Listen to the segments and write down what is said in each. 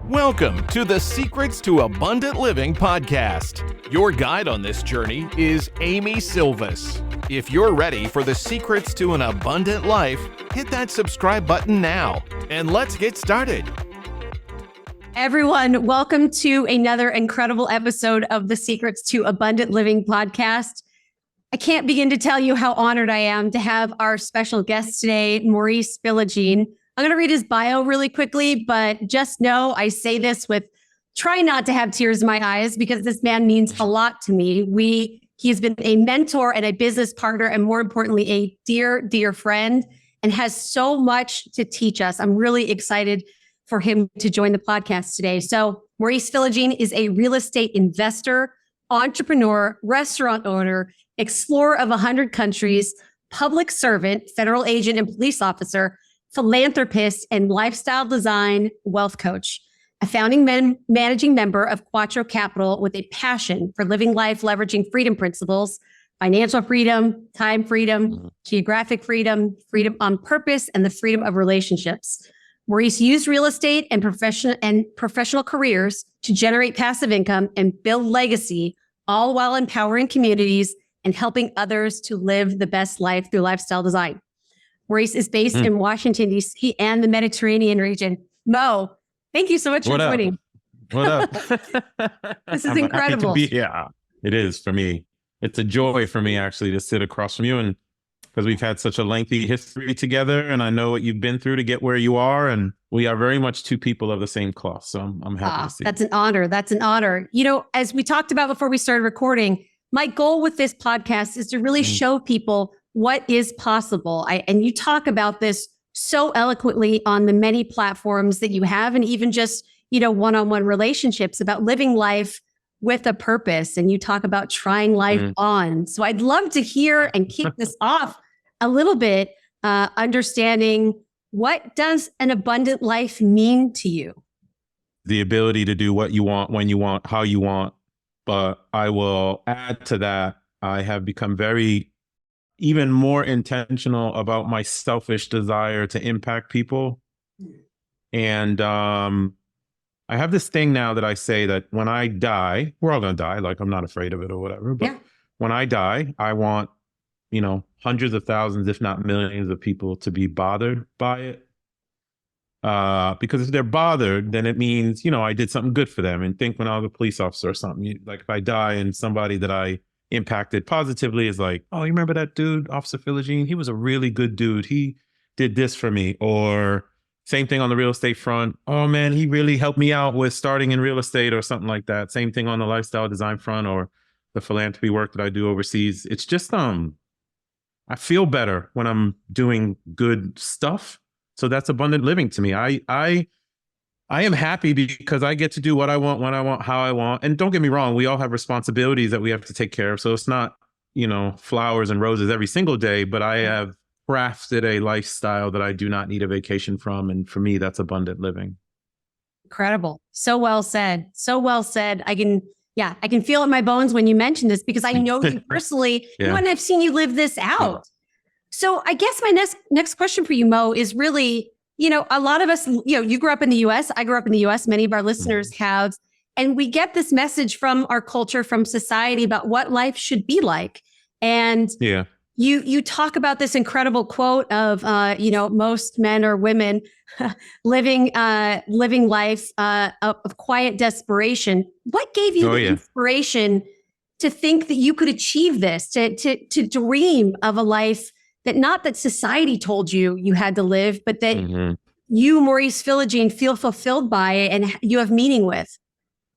Welcome to the Secrets to Abundant Living podcast. Your guide on this journey is Amy Sylvis. If you're ready for the secrets to an abundant life, hit that subscribe button now, and let's get started. Everyone, welcome to another incredible episode of the Secrets to Abundant Living podcast. I can't begin to tell you how honored I am to have our special guest today, Maurice Philogene. I'm going to read his bio really quickly, but just know I say this with try not to have tears in my eyes because this man means a lot to me. He has been a mentor and a business partner, and more importantly, a dear, dear friend, and has so much to teach us. I'm really excited for him to join the podcast today. So Maurice Philogene is a real estate investor, entrepreneur, restaurant owner, explorer of 100 countries, public servant, federal agent and police officer, philanthropist, and lifestyle design wealth coach, a founding managing member of Quattro Capital with a passion for living life, leveraging freedom principles, financial freedom, time freedom, geographic freedom, freedom on purpose, and the freedom of relationships. Maurice used real estate and professional careers to generate passive income and build legacy, all while empowering communities and helping others to live the best life through lifestyle design. Maurice is based in Washington, D.C. and the Mediterranean region. Mo, thank you so much for joining. What up? This is incredible. Happy to be here. It is for me. It's a joy for me actually to sit across from you, and because we've had such a lengthy history together, and I know what you've been through to get where you are, and we are very much two people of the same cloth. So I'm happy to see. That's an honor. That's an honor. You know, as we talked about before we started recording, my goal with this podcast is to really show people what is possible. And you talk about this so eloquently on the many platforms that you have, and even just, one-on-one relationships about living life with a purpose. And you talk about trying life on. So I'd love to hear and kick this off a little bit, understanding what does an abundant life mean to you? The ability to do what you want, when you want, how you want. But I will add to that, I have become even more intentional about my selfish desire to impact people. And I have this thing now that I say that when I die, we're all going to die. Like, I'm not afraid of it or whatever. But when I die, I want, hundreds of thousands, if not millions of people to be bothered by it. Because if they're bothered, then it means, I did something good for them. And think when I was a police officer or something, like if I die and somebody that I impacted positively is like, oh, you remember that dude, Officer Philogene? He was a really good dude. He did this for me. Or same thing on the real estate front. Oh man, he really helped me out with starting in real estate or something like that. Same thing on the lifestyle design front or the philanthropy work that I do overseas. It's just, I feel better when I'm doing good stuff. So that's abundant living to me. I am happy because I get to do what I want, when I want, how I want. And don't get me wrong, we all have responsibilities that we have to take care of. So it's not, flowers and roses every single day, but I have crafted a lifestyle that I do not need a vacation from. And for me, that's abundant living. Incredible. So well said. So well said. I can feel it in my bones when you mention this because I know you personally, and I've seen you live this out. So I guess my next question for you, Mo, is really, a lot of us, you grew up in the U.S. I grew up in the U.S. Many of our listeners have, and we get this message from our culture, from society about what life should be like. And you talk about this incredible quote of, most men or women living life of quiet desperation. What gave you the inspiration to think that you could achieve this, to dream of a life that not that society told you had to live, but that you, Maurice Philogene, feel fulfilled by it and you have meaning with?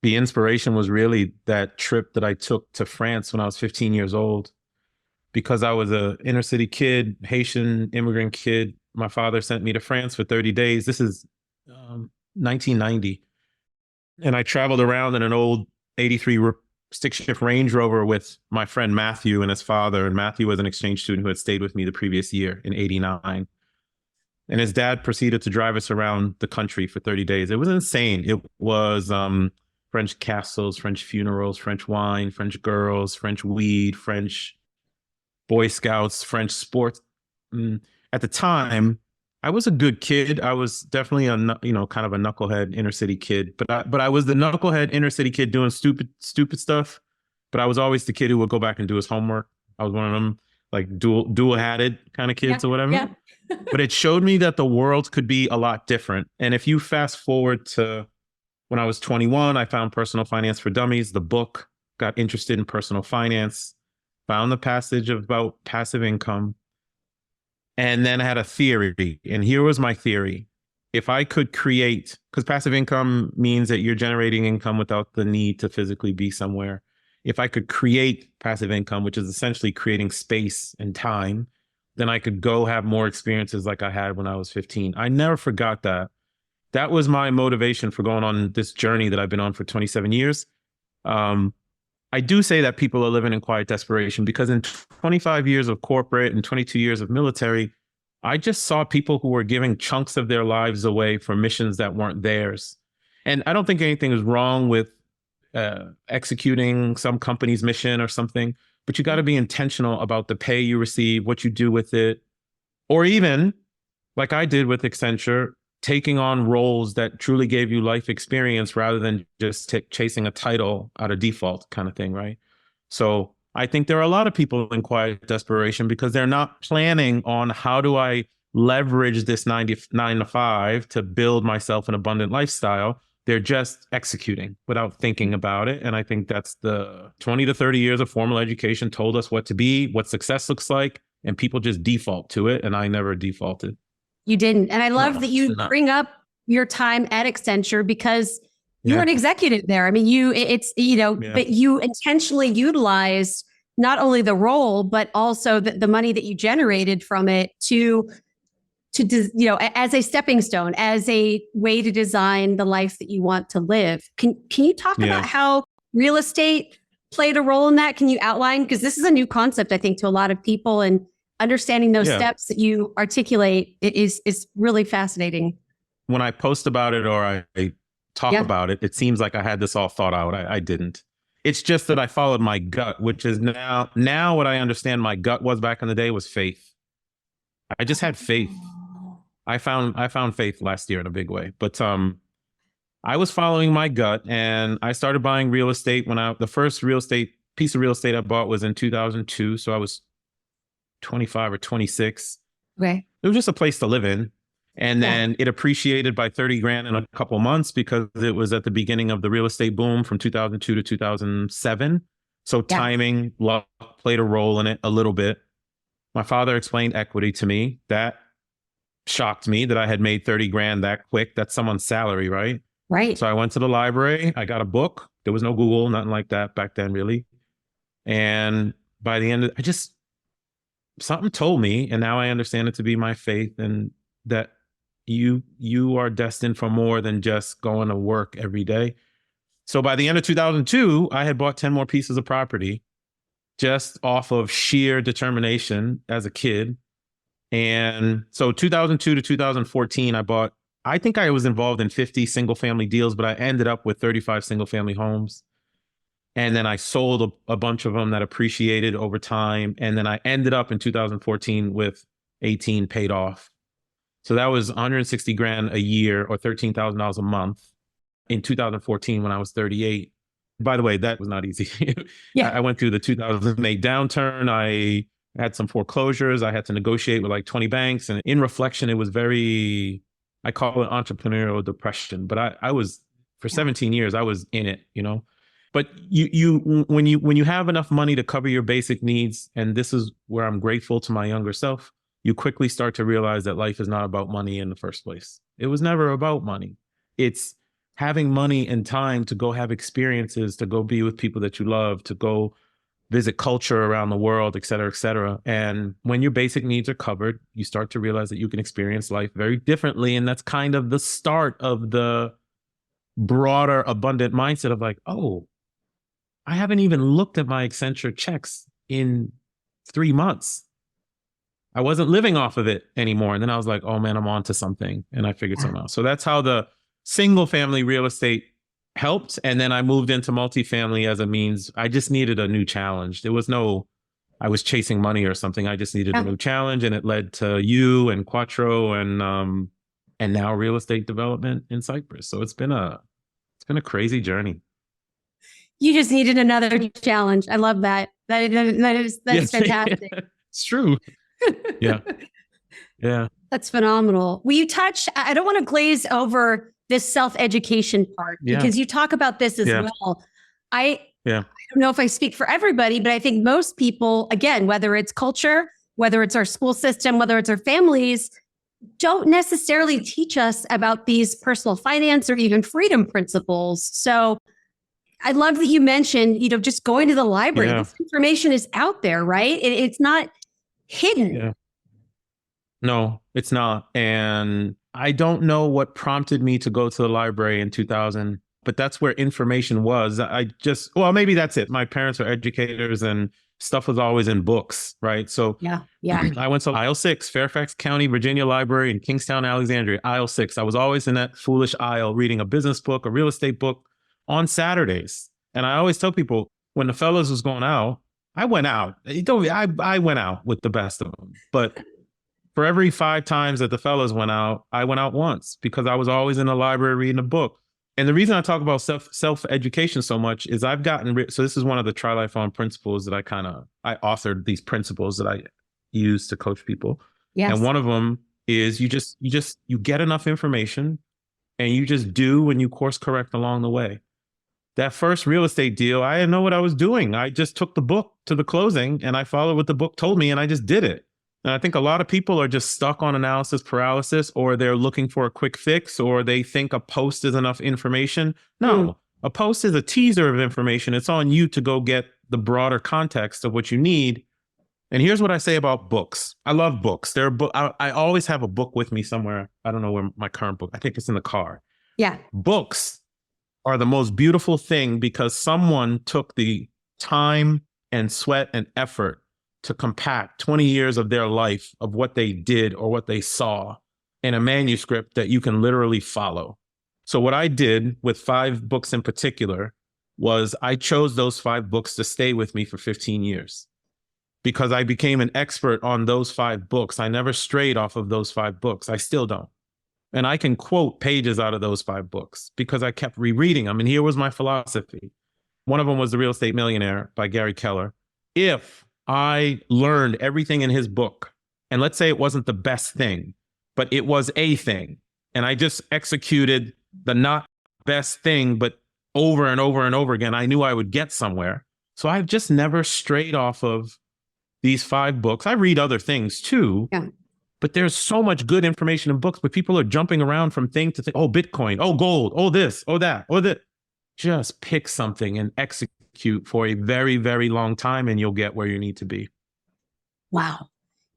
The inspiration was really that trip that I took to France when I was 15 years old. Because I was a inner city kid, Haitian immigrant kid. My father sent me to France for 30 days. This is 1990. And I traveled around in an old 83 stick-shift Range Rover with my friend Matthew and his father. And Matthew was an exchange student who had stayed with me the previous year in 89. And his dad proceeded to drive us around the country for 30 days. It was insane. It was French castles, French funerals, French wine, French girls, French weed, French Boy Scouts, French sports. At the time, I was a good kid. I was definitely kind of a knucklehead inner city kid, but I was the knucklehead inner city kid doing stupid stuff. But I was always the kid who would go back and do his homework. I was one of them like dual hatted kind of kids or whatever. Yeah. But it showed me that the world could be a lot different. And if you fast forward to when I was 21, I found Personal Finance for Dummies, the book, got interested in personal finance, found the passage about passive income. And then I had a theory. And here was my theory. If I could create, because passive income means that you're generating income without the need to physically be somewhere. If I could create passive income, which is essentially creating space and time, then I could go have more experiences like I had when I was 15. I never forgot that. That was my motivation for going on this journey that I've been on for 27 years. I do say that people are living in quiet desperation because in 25 years of corporate and 22 years of military, I just saw people who were giving chunks of their lives away for missions that weren't theirs. And I don't think anything is wrong with executing some company's mission or something, but you got to be intentional about the pay you receive, what you do with it, or even like I did with Accenture, taking on roles that truly gave you life experience rather than just chasing a title out of default kind of thing, right? So I think there are a lot of people in quiet desperation because they're not planning on how do I leverage this 9 to 5 to build myself an abundant lifestyle. They're just executing without thinking about it. And I think that's the 20 to 30 years of formal education told us what to be, what success looks like, and people just default to it. And I never defaulted. You didn't. And I love that you bring up your time at Accenture because you were an executive there. I mean, but you intentionally utilized not only the role, but also the money that you generated from it to as a stepping stone, as a way to design the life that you want to live. Can you talk about how real estate played a role in that? Can you outline? Because this is a new concept, I think, to a lot of people, and understanding those steps that you articulate is really fascinating. When I post about it or I talk about it, it seems like I had this all thought out. I didn't. It's just that I followed my gut, which is now what I understand my gut was back in the day was faith. I just had faith. I found faith last year in a big way. But I was following my gut and I started buying real estate the first piece of real estate I bought was in 2002. So I was 25 or 26. Okay. It was just a place to live in. And then it appreciated by 30 grand in a couple months because it was at the beginning of the real estate boom from 2002 to 2007. So timing, luck played a role in it a little bit. My father explained equity to me. That shocked me that I had made 30 grand that quick. That's someone's salary, right? Right. So I went to the library. I got a book. There was no Google, nothing like that back then, really. And by the end something told me, and now I understand it to be my faith, and that you are destined for more than just going to work every day. So by the end of 2002, I had bought 10 more pieces of property just off of sheer determination as a kid. And so 2002 to 2014, I think I was involved in 50 single family deals, but I ended up with 35 single family homes. And then I sold a bunch of them that appreciated over time. And then I ended up in 2014 with 18 paid off. So that was 160 grand a year or $13,000 a month in 2014 when I was 38. By the way, that was not easy. I went through the 2008 downturn. I had some foreclosures. I had to negotiate with like 20 banks. And in reflection, it was I call it entrepreneurial depression. But I was, for 17 years, I was in it, But when you have enough money to cover your basic needs, and this is where I'm grateful to my younger self, you quickly start to realize that life is not about money in the first place. It was never about money. It's having money and time to go have experiences, to go be with people that you love, to go visit culture around the world, et cetera, et cetera. And when your basic needs are covered, you start to realize that you can experience life very differently. And that's kind of the start of the broader abundant mindset of like, oh, I haven't even looked at my Accenture checks in 3 months. I wasn't living off of it anymore. And then I was like, oh man, I'm on to something. And I figured something out. So that's how the single family real estate helped. And then I moved into multifamily as a means. I just needed a new challenge. There was no I was chasing money or something. I just needed a new challenge, and it led to you and Quattro and now real estate development in Cyprus. So it's been a crazy journey. You just needed another challenge. I love that. That's fantastic. It's true. Yeah. Yeah. That's phenomenal. Will you touch, I don't want to glaze over this self-education part because you talk about this as well. I don't know if I speak for everybody, but I think most people, again, whether it's culture, whether it's our school system, whether it's our families, don't necessarily teach us about these personal finance or even freedom principles. So I love that you mentioned, just going to the library. This information is out there, right? It's not hidden. Yeah. No, it's not. And I don't know what prompted me to go to the library in 2000, but that's where information was. Maybe that's it. My parents are educators and stuff was always in books, right? So I went to aisle 6, Fairfax County, Virginia Library in Kingstown, Alexandria, aisle 6. I was always in that foolish aisle reading a business book, a real estate book on Saturdays. And I always tell people when the fellas was going out, I went out. I went out with the best of them. But for every 5 times that the fellas went out, I went out once because I was always in the library reading a book. And the reason I talk about self-education so much is I've gotten, so this is one of the Try Life On principles that I authored these principles that I use to coach people. Yes. And one of them is you get enough information and you just do and you course correct along the way. That first real estate deal, I didn't know what I was doing. I just took the book to the closing and I followed what the book told me and I just did it. And I think a lot of people are just stuck on analysis paralysis, or they're looking for a quick fix, or they think a post is enough information. No, a post is a teaser of information. It's on you to go get the broader context of what you need. And here's what I say about books. I love books. I always have a book with me somewhere. I don't know where my current book, I think it's in the car. Yeah. Books are the most beautiful thing because someone took the time and sweat and effort to compact 20 years of their life of what they did or what they saw in a manuscript that you can literally follow. So what I did with 5 books in particular was I chose those 5 books to stay with me for 15 years because I became an expert on those 5 books. I never strayed off of those 5 books. I still don't. And I can quote pages out of those 5 books because I kept rereading them. And here was my philosophy. One of them was The Real Estate Millionaire by Gary Keller. If I learned everything in his book, and let's say it wasn't the best thing, but it was a thing, and I just executed the not best thing, but over and over and over again, I knew I would get somewhere. So I've just never strayed off of these 5 books. I read other things too, but there's so much good information in books, but people are jumping around from thing to thing. Oh, Bitcoin, oh, gold, oh, this, oh, that, oh, that. Just pick something and execute for a very, very long time and you'll get where you need to be. Wow.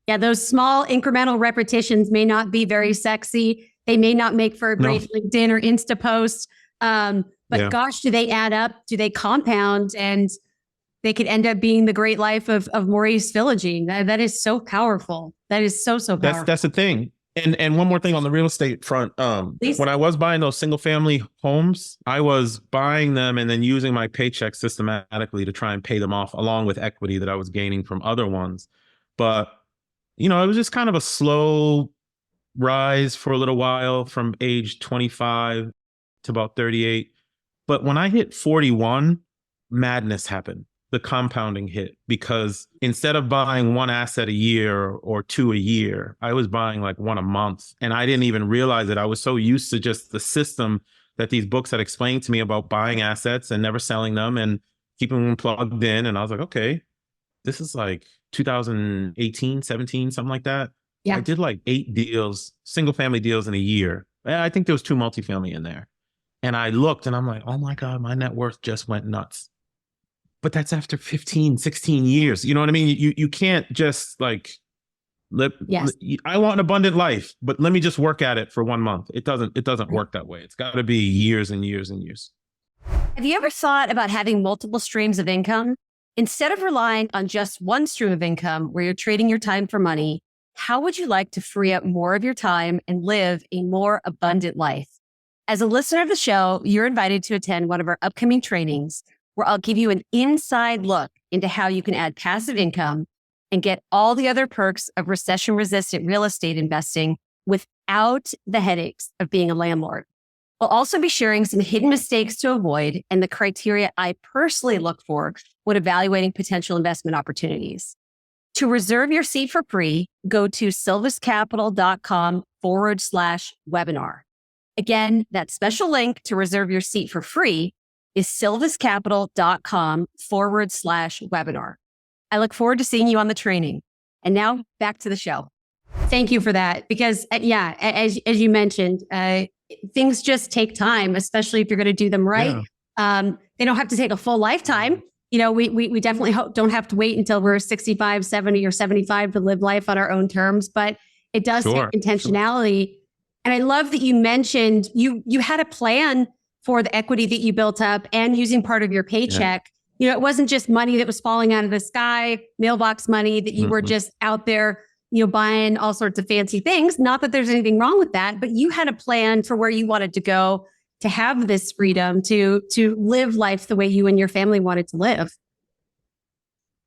Yeah, those small incremental repetitions may not be very sexy. They may not make for a great LinkedIn or Insta post. But gosh, do they add up? Do they compound? And they could end up being the great life of Maurice Philogene. That is so powerful. That is so powerful. That's the thing. And one more thing on the real estate front. When I was buying those single family homes, I was buying them and then using my paycheck systematically to try and pay them off along with equity that I was gaining from other ones. But, it was just kind of a slow rise for a little while from age 25 to about 38. But when I hit 41, madness happened. The compounding hit, because instead of buying 1 asset a year or 2 a year, I was buying like 1 a month. And I didn't even realize it. I was so used to just the system that these books had explained to me about buying assets and never selling them and keeping them plugged in. And I was like, okay, this is like 2018, 17, something like that. Yeah. I did like 8 deals, single family deals in a year. I think there was 2 multifamily in there. And I looked and I'm like, oh my God, my net worth just went nuts. But that's after 15, 16 years. You know what I mean? You can't just like, I want an abundant life, but let me just work at it for 1 month. It doesn't work that way. It's got to be years and years and years. Have you ever thought about having multiple streams of income? Instead of relying on just one stream of income where you're trading your time for money, how would you like to free up more of your time and live a more abundant life? As a listener of the show, you're invited to attend one of our upcoming trainings, where I'll give you an inside look into how you can add passive income and get all the other perks of recession-resistant real estate investing without the headaches of being a landlord. We'll also be sharing some hidden mistakes to avoid and the criteria I personally look for when evaluating potential investment opportunities. To reserve your seat for free, go to sylviscapital.com/webinar. Again, that special link to reserve your seat for free is sylviscapital.com/webinar. I look forward to seeing you on the training. And now back to the show. Thank you for that. Because as you mentioned, things just take time, especially if you're going to do them right. Yeah. They don't have to take a full lifetime. We definitely don't have to wait until we're 65, 70, or 75 to live life on our own terms, but it does take intentionality. Sure. And I love that you mentioned you had a plan for the equity that you built up and using part of your paycheck. Yeah. It wasn't just money that was falling out of the sky, mailbox money that you were just out there, buying all sorts of fancy things. Not that there's anything wrong with that, but you had a plan for where you wanted to go, to have this freedom, to live life the way you and your family wanted to live.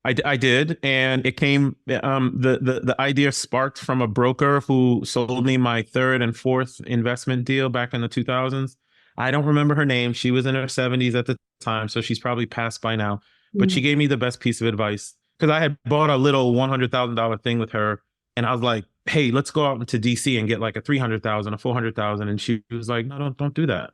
I did. And it came, the idea sparked from a broker who sold me my third and fourth investment deal back in the 2000s. I don't remember her name. She was in her 70s at the time, so she's probably passed by now. But she gave me the best piece of advice, because I had bought a little $100,000 thing with her. And I was like, hey, let's go out into DC and get like a 300,000, a 400,000. And she was like, no, don't do that.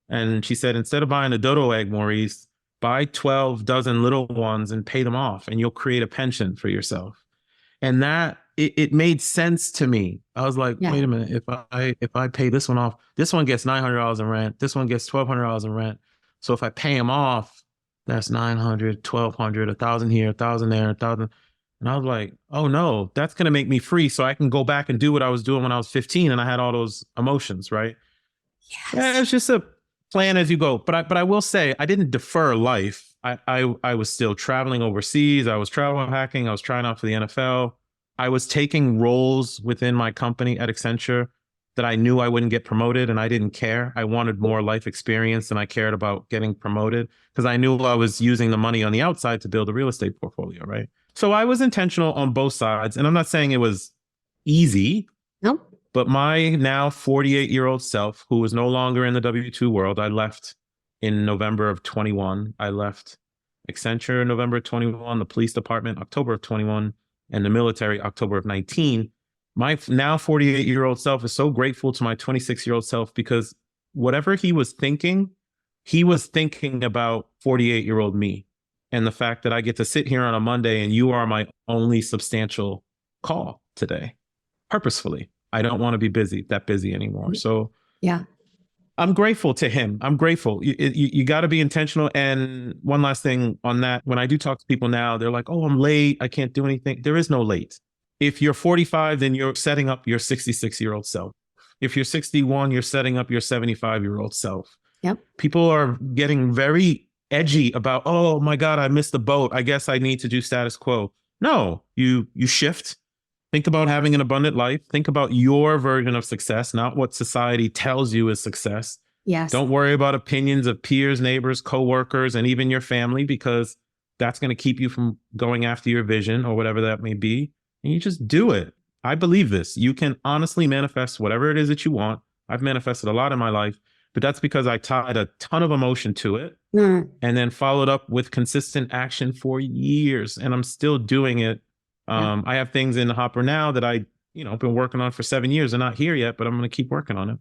And she said, instead of buying a dodo egg, Maurice, buy 12 dozen little ones and pay them off, and you'll create a pension for yourself. And that it made sense to me. I was like, wait a minute, if I pay this one off, this one gets $900 in rent, this one gets $1,200 in rent. So if I pay them off, that's $900, $1,200, $1,000 here, $1,000 there, $1,000. And I was like, oh no, that's going to make me free, so I can go back and do what I was doing when I was 15 and I had all those emotions, right? Yes. Yeah, it's just a plan as you go. But I will say, I didn't defer life. I was still traveling overseas. I was travel hacking. I was trying out for the NFL. I was taking roles within my company at Accenture that I knew I wouldn't get promoted, and I didn't care. I wanted more life experience than I cared about getting promoted, because I knew I was using the money on the outside to build a real estate portfolio, right? So I was intentional on both sides. And I'm not saying it was easy. Nope. But my now 48-year-old self, who was no longer in the W-2 world, I left in November of 21. I left Accenture in November of 21, the police department, October of 21, and the military, October of 19. My now 48-year-old self is so grateful to my 26-year-old self, because whatever he was thinking about 48-year-old me. And the fact that I get to sit here on a Monday and you are my only substantial call today, purposefully. I don't want to be that busy anymore. So yeah, I'm grateful to him. I'm grateful. You got to be intentional. And one last thing on that, when I do talk to people now, they're like, oh, I'm late, I can't do anything. There is no late. If you're 45, then you're setting up your 66-year-old self. If you're 61, you're setting up your 75-year-old self. Yep. People are getting very edgy about, oh my God, I missed the boat, I guess I need to do status quo. No, you shift. Think about having an abundant life. Think about your version of success, not what society tells you is success. Yes. Don't worry about opinions of peers, neighbors, coworkers, and even your family, because that's going to keep you from going after your vision or whatever that may be. And you just do it. I believe this. You can honestly manifest whatever it is that you want. I've manifested a lot in my life, but that's because I tied a ton of emotion to it and then followed up with consistent action for years. And I'm still doing it. I have things in the hopper now that I've been working on for 7 years. They're not here yet, but I'm going to keep working on it.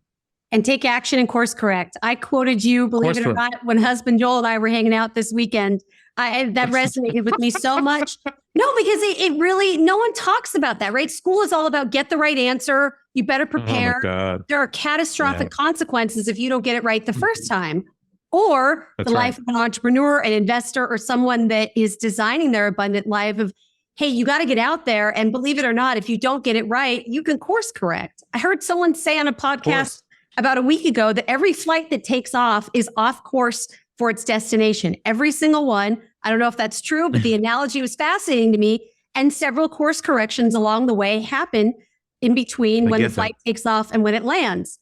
And take action and course correct. I quoted you, believe it or not, when husband Joel and I were hanging out this weekend. That resonated with me so much. No, because it really, no one talks about that, right? School is all about get the right answer. You better prepare. Oh my God. There are catastrophic consequences if you don't get it right the first time. Or the life of an entrepreneur, an investor, or someone that is designing their abundant life of, hey, you got to get out there. And believe it or not, if you don't get it right, you can course correct. I heard someone say on a podcast about a week ago that every flight that takes off is off course for its destination. Every single one. I don't know if that's true, but the analogy was fascinating to me. And several course corrections along the way happen in between when the flight takes off and when it lands.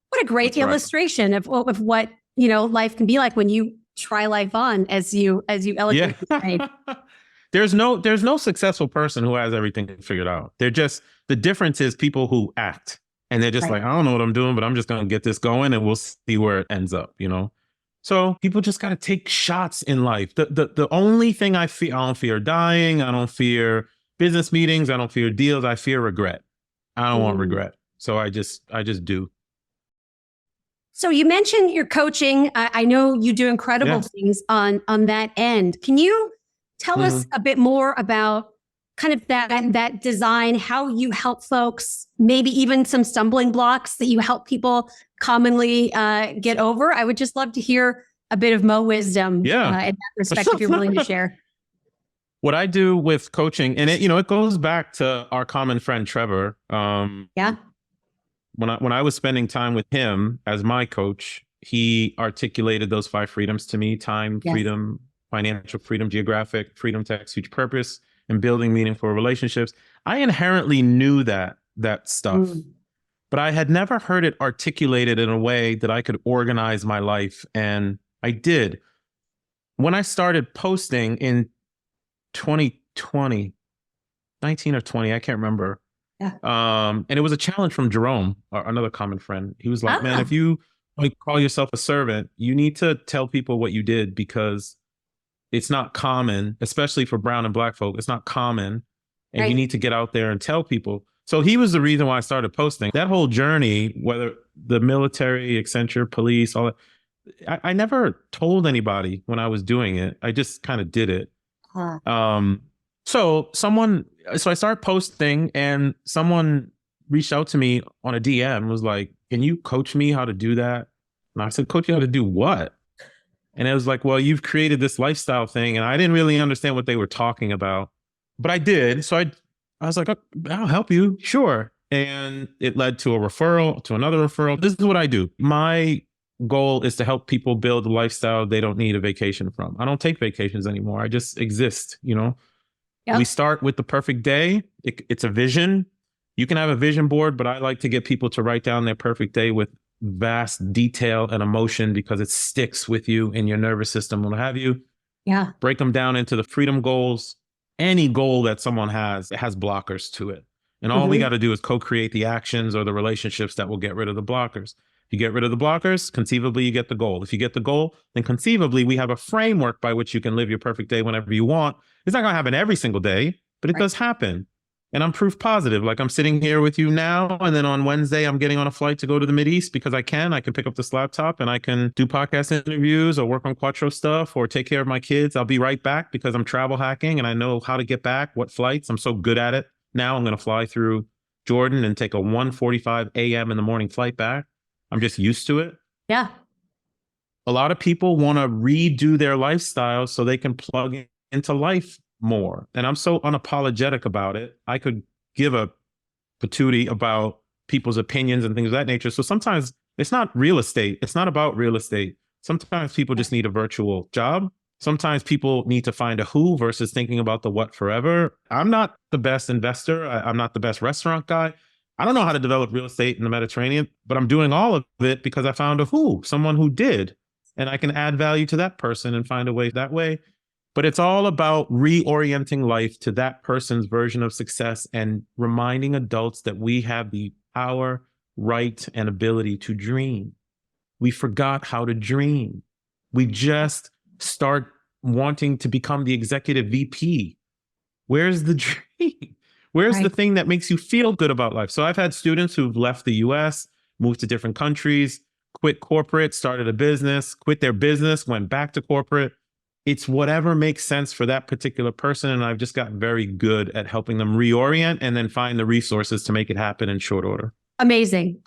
What a great illustration of what life can be like when you try life on, as you eloquently say. There's no successful person who has everything figured out. The difference is people who act and they're just Right. like, I don't know what I'm doing, but I'm just going to get this going and we'll see where it ends up, So people just got to take shots in life. The only thing I don't fear dying. I don't fear business meetings. I don't fear deals. I fear regret. I don't want regret. So I just do. So you mentioned your coaching. I know you do incredible things on that end. Can you tell us a bit more about kind of that design, how you help folks, maybe even some stumbling blocks that you help people commonly get over? I would just love to hear a bit of Mo wisdom in that respect, if you're willing to share. What I do with coaching, and it goes back to our common friend Trevor. When I was spending time with him as my coach, he articulated those 5 freedoms to me: time, freedom, financial freedom, geographic freedom to execute purpose, and building meaningful relationships. I inherently knew that stuff, but I had never heard it articulated in a way that I could organize my life. And I did. When I started posting in 2020, 19 or 20, I can't remember. And it was a challenge from Jerome, another common friend. He was like, man, if you call yourself a servant, you need to tell people what you did, because it's not common, especially for brown and black folk. It's not common. And you need to get out there and tell people. So he was the reason why I started posting. That whole journey, whether the military, Accenture, police, all that, I never told anybody when I was doing it. I just kind of did it. So I started posting, and someone reached out to me on a DM and was like, can you coach me how to do that? And I said, coach you how to do what? And it was like, well, you've created this lifestyle thing. And I didn't really understand what they were talking about, but I did. So I was like, oh, I'll help you. Sure. And it led to a referral, to another referral. This is what I do. My goal is to help people build a lifestyle they don't need a vacation from. I don't take vacations anymore. I just exist, Yep. We start with the perfect day. It's a vision. You can have a vision board, but I like to get people to write down their perfect day with vast detail and emotion, because it sticks with you in your nervous system, what have you. Yeah. Break them down into the freedom goals. Any goal that someone has, it has blockers to it. And all we got to do is co-create the actions or the relationships that will get rid of the blockers. If you get rid of the blockers, conceivably you get the goal. If you get the goal, then conceivably we have a framework by which you can live your perfect day whenever you want. It's not going to happen every single day, but it does happen. And I'm proof positive. Like, I'm sitting here with you now, and then on Wednesday, I'm getting on a flight to go to the Mideast because I can pick up this laptop and I can do podcast interviews or work on Quattro stuff or take care of my kids. I'll be right back because I'm travel hacking and I know how to get back, what flights. I'm so good at it. Now I'm going to fly through Jordan and take a 1:45 a.m. in the morning flight back. I'm just used to it. Yeah. A lot of people want to redo their lifestyle so they can plug into life more. And I'm so unapologetic about it. I could give a patootie about people's opinions and things of that nature. So sometimes it's not real estate. It's not about real estate. Sometimes people just need a virtual job. Sometimes people need to find a who versus thinking about the what forever. I'm not the best investor. I'm not the best restaurant guy. I don't know how to develop real estate in the Mediterranean, but I'm doing all of it because I found a who, someone who did. And I can add value to that person and find a way that way. But it's all about reorienting life to that person's version of success and reminding adults that we have the power, right, and ability to dream. We forgot how to dream. We just start wanting to become the executive VP. Where's the dream? Where's the thing that makes you feel good about life? So I've had students who've left the US, moved to different countries, quit corporate, started a business, quit their business, went back to corporate. It's whatever makes sense for that particular person. And I've just gotten very good at helping them reorient and then find the resources to make it happen in short order. Amazing.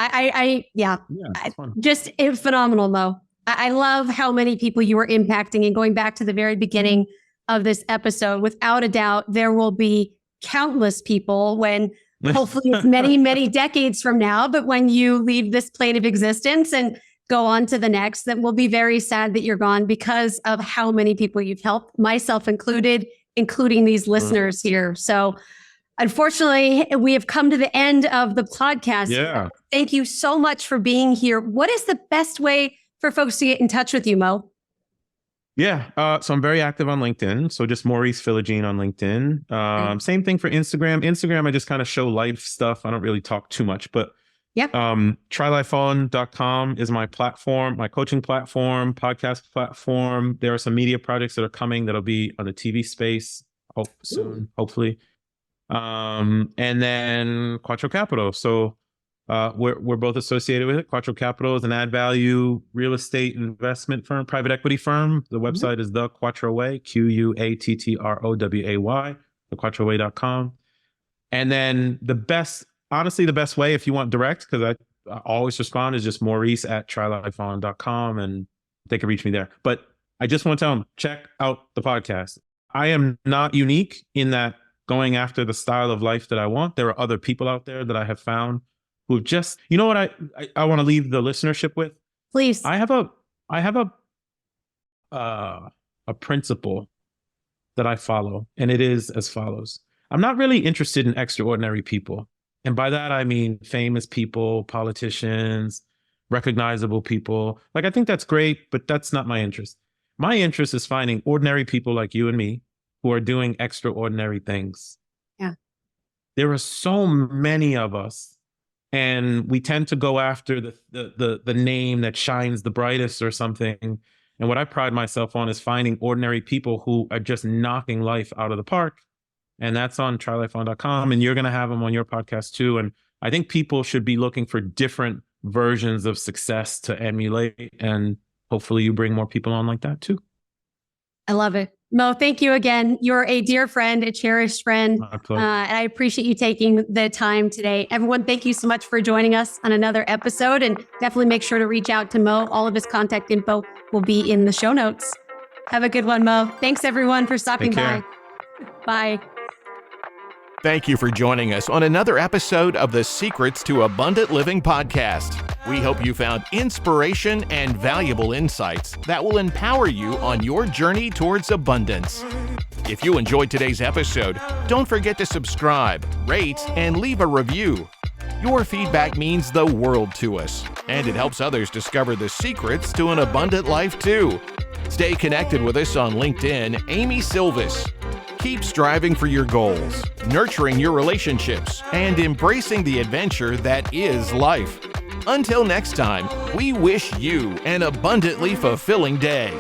Just phenomenal, Mo. I love how many people you are impacting, and going back to the very beginning of this episode, without a doubt, there will be countless people when hopefully it's many, many decades from now, but when you leave this plane of existence and go on to the next, that will be very sad that you're gone because of how many people you've helped, myself included, including these listeners here. So unfortunately, we have come to the end of the podcast. Yeah. Thank you so much for being here. What is the best way for folks to get in touch with you, Mo? Yeah. So I'm very active on LinkedIn. So just Maurice Philogene on LinkedIn. Same thing for Instagram. Instagram, I just kind of show life stuff. I don't really talk too much, but Yep. trylifeon.com is my platform, my coaching platform, podcast platform. There are some media projects that are coming that'll be on the TV space soon, hopefully. And then Quattro Capital. So we're both associated with it. Quattro Capital is an add value real estate investment firm, private equity firm. The website is The Quattro Way, QUATTROWAY, thequattroway.com. And then honestly, the best way, if you want direct, because I always respond, is just maurice@trylifeon.com, and they can reach me there. But I just want to tell them, check out the podcast. I am not unique in that going after the style of life that I want. There are other people out there that I have found who've just, you know what I want to leave the listenership with? Please. I have a principle that I follow, and it is as follows. I'm not really interested in extraordinary people. And by that, I mean famous people, politicians, recognizable people. Like, I think that's great, but that's not my interest. My interest is finding ordinary people like you and me who are doing extraordinary things. Yeah. There are so many of us, and we tend to go after the name that shines the brightest or something. And what I pride myself on is finding ordinary people who are just knocking life out of the park. And that's on trylifeon.com. And you're going to have them on your podcast too. And I think people should be looking for different versions of success to emulate. And hopefully you bring more people on like that too. I love it. Mo, thank you again. You're a dear friend, a cherished friend. My pleasure. And I appreciate you taking the time today. Everyone, thank you so much for joining us on another episode. And definitely make sure to reach out to Mo. All of his contact info will be in the show notes. Have a good one, Mo. Thanks everyone for stopping by. Bye. Thank you for joining us on another episode of the Secrets to Abundant Living podcast. We hope you found inspiration and valuable insights that will empower you on your journey towards abundance. If you enjoyed today's episode, don't forget to subscribe, rate, and leave a review. Your feedback means the world to us, and it helps others discover the secrets to an abundant life too. Stay connected with us on LinkedIn, Amy Sylvis. Keep striving for your goals, nurturing your relationships, and embracing the adventure that is life. Until next time, we wish you an abundantly fulfilling day.